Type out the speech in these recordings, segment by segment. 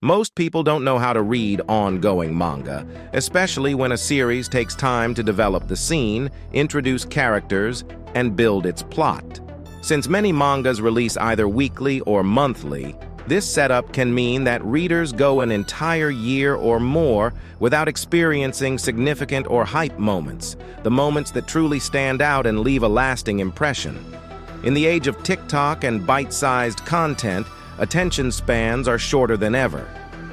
Most people don't know how to read ongoing manga, especially when a series takes time to develop the scene, introduce characters, and build its plot. Since many mangas release either weekly or monthly, this setup can mean that readers go an entire year or more without experiencing significant or hype moments, the moments that truly stand out and leave a lasting impression. In the age of TikTok and bite-sized content, attention spans are shorter than ever.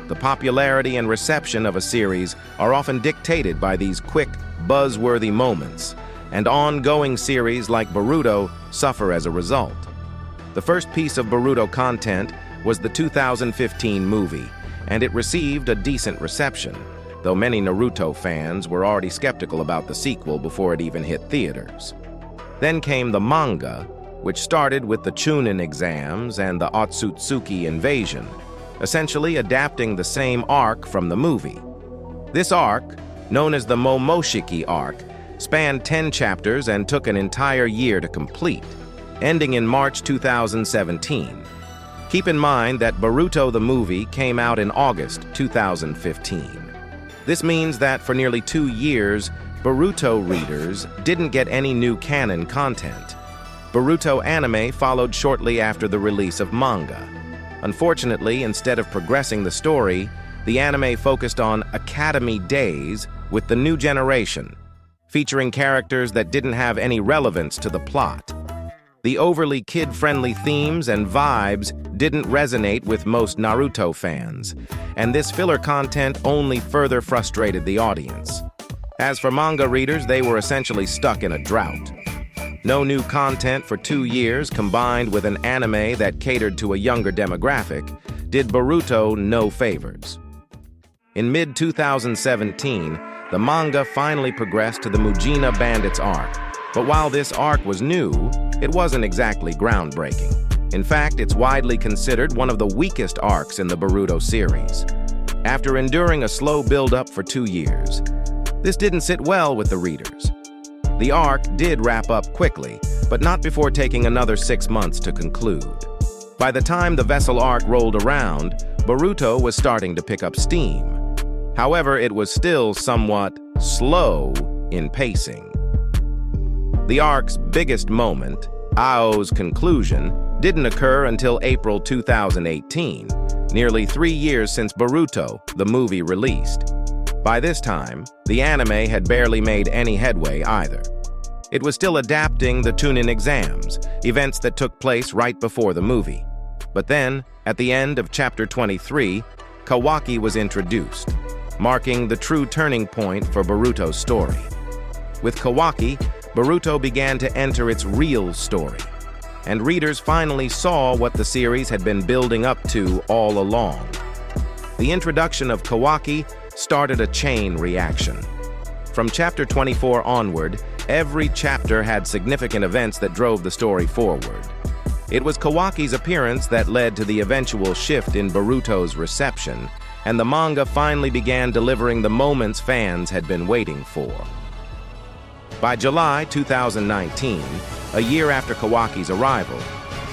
The popularity and reception of a series are often dictated by these quick, buzz-worthy moments, and ongoing series like Boruto suffer as a result. The first piece of Boruto content was the 2015 movie, and it received a decent reception, though many Naruto fans were already skeptical about the sequel before it even hit theaters. Then came the manga, which started with the Chunin exams and the Otsutsuki invasion, essentially adapting the same arc from the movie. This arc, known as the Momoshiki arc, spanned 10 chapters and took an entire year to complete, ending in March 2017. Keep in mind that Boruto the movie came out in August 2015. This means that for nearly 2 years, Boruto readers didn't get any new canon content. Boruto anime followed shortly after the release of manga. Unfortunately, instead of progressing the story, the anime focused on Academy Days with the new generation, featuring characters that didn't have any relevance to the plot. The overly kid-friendly themes and vibes didn't resonate with most Naruto fans, and this filler content only further frustrated the audience. As for manga readers, they were essentially stuck in a drought. No new content for 2 years, combined with an anime that catered to a younger demographic, did Boruto no favors. In mid-2017, the manga finally progressed to the Mujina Bandits arc, but while this arc was new, it wasn't exactly groundbreaking. In fact, it's widely considered one of the weakest arcs in the Boruto series. After enduring a slow build-up for 2 years, this didn't sit well with the readers. The arc did wrap up quickly, but not before taking another 6 months to conclude. By the time the Vessel arc rolled around, Boruto was starting to pick up steam. However, it was still somewhat slow in pacing. The arc's biggest moment, Ao's conclusion, didn't occur until April 2018, nearly 3 years since Boruto, the movie, released. By this time, the anime had barely made any headway either. It was still adapting the Chunin exams, events that took place right before the movie. But then, at the end of Chapter 23, Kawaki was introduced, marking the true turning point for Boruto's story. With Kawaki, Boruto began to enter its real story, and readers finally saw what the series had been building up to all along. The introduction of Kawaki started a chain reaction. From Chapter 24 onward, every chapter had significant events that drove the story forward. It was Kawaki's appearance that led to the eventual shift in Boruto's reception, and the manga finally began delivering the moments fans had been waiting for. By July 2019, a year after Kawaki's arrival,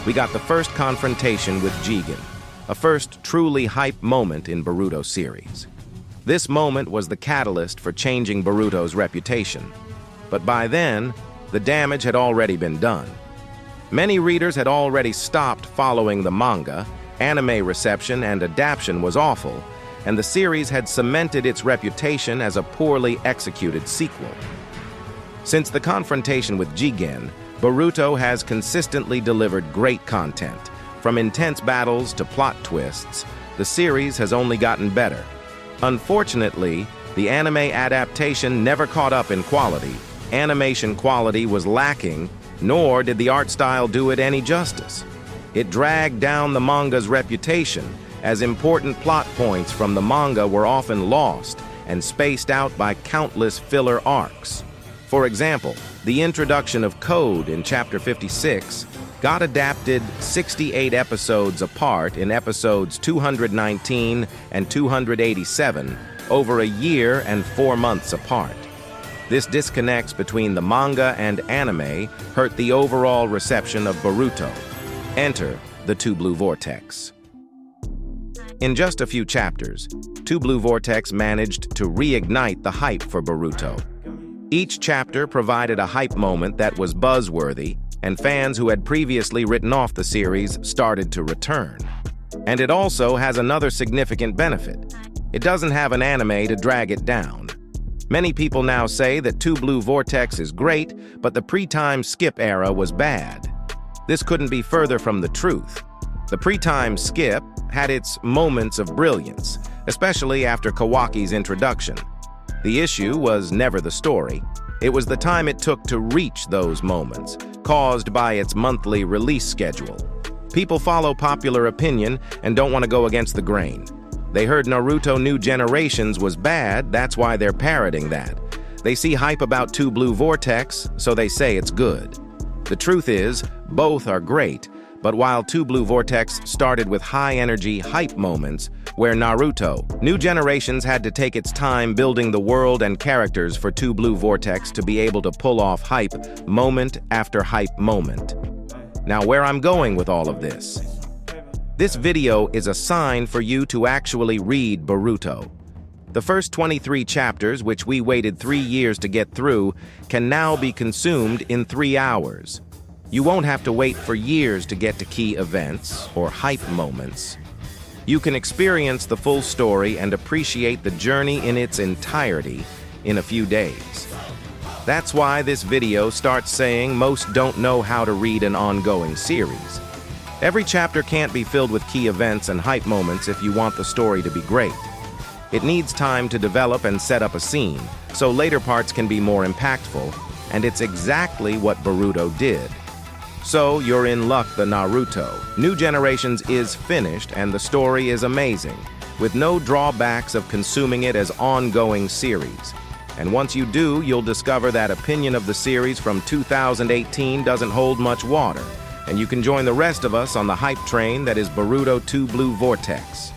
we got the first confrontation with Jigen, a first truly hype moment in Boruto series. This moment was the catalyst for changing Boruto's reputation. But by then, the damage had already been done. Many readers had already stopped following the manga, anime reception and adaptation was awful, and the series had cemented its reputation as a poorly executed sequel. Since the confrontation with Jigen, Boruto has consistently delivered great content. From intense battles to plot twists, the series has only gotten better. Unfortunately, the anime adaptation never caught up in quality. Animation quality was lacking, nor did the art style do it any justice. It dragged down the manga's reputation, as important plot points from the manga were often lost and spaced out by countless filler arcs. For example, the introduction of Code in Chapter 56 got adapted 68 episodes apart in episodes 219 and 287 over a year and 4 months apart. This disconnects between the manga and anime hurt the overall reception of Boruto. Enter the Two Blue Vortex. In just a few chapters, 2 Blue Vortex managed to reignite the hype for Boruto. Each chapter provided a hype moment that was buzzworthy, and fans who had previously written off the series started to return. And it also has another significant benefit. It doesn't have an anime to drag it down. Many people now say that 2 Blue Vortex is great, but the pre-time skip era was bad. This couldn't be further from the truth. The pre-time skip had its moments of brilliance, especially after Kawaki's introduction. The issue was never the story. It was the time it took to reach those moments, caused by its monthly release schedule. People follow popular opinion and don't want to go against the grain. They heard Naruto New Generations was bad, that's why they're parroting that. They see hype about 2 Blue Vortex, so they say it's good. The truth is, both are great, but while 2 Blue Vortex started with high-energy hype moments, where Naruto New Generations had to take its time building the world and characters for 2 Blue Vortex to be able to pull off hype moment after hype moment. Now, where I'm going with all of this? This video is a sign for you to actually read Boruto. The first 23 chapters, which we waited 3 years to get through, can now be consumed in 3 hours. You won't have to wait for years to get to key events or hype moments. You can experience the full story and appreciate the journey in its entirety in a few days. That's why this video starts saying most don't know how to read an ongoing series. Every chapter can't be filled with key events and hype moments if you want the story to be great. It needs time to develop and set up a scene, so later parts can be more impactful, and it's exactly what Boruto did. So you're in luck. The Naruto New Generations is finished and the story is amazing, with no drawbacks of consuming it as ongoing series. And once you do, you'll discover that opinion of the series from 2018 doesn't hold much water, and you can join the rest of us on the hype train that is Boruto 2 Blue Vortex.